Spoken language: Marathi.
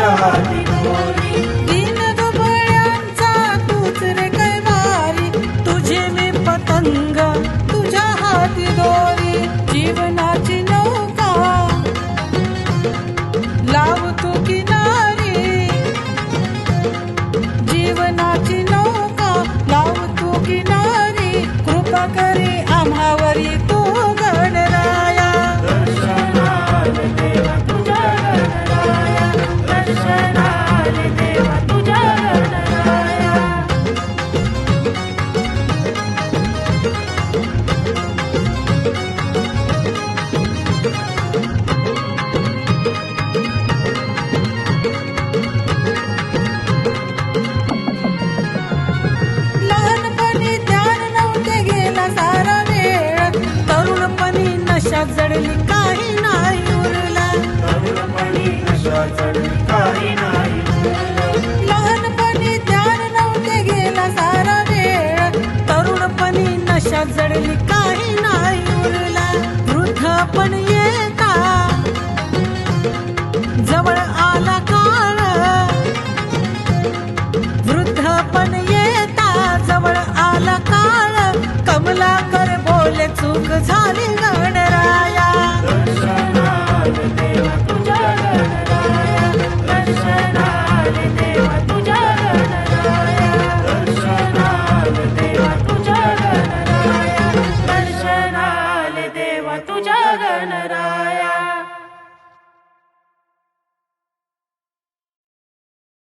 तुझ्या हाती दोरी. दीन दुबळ्यांचा तूच रे कैवारी, तुझे मी पतंग तुझ्या हाती दोरी. जीवनाची नौका लाव तू किनारी, जीवनाची नौका लाव तू किनारी. कृपा करी आम्हावरी तू गणराया. दर्शनाले देवा तुझ्या गणराया, दर्शनाले देवा तुझ्या गणराया. लहानपणी ध्यान नव्हते गेला सारा वेळ, तरुणपणी नशा जडली काही नाही उरला. तरुणपणी नशा चढली काही नाही उरलं. लहानपणी ध्यान नव्हते गेला सारा वेळ, तरुणपणी नशा जडली काही नाही उरला. वृद्धपण येता जवळ आला काळ, वृद्धपण येता जवळ आला काळ. कमलाकर बोले चूक झाली गण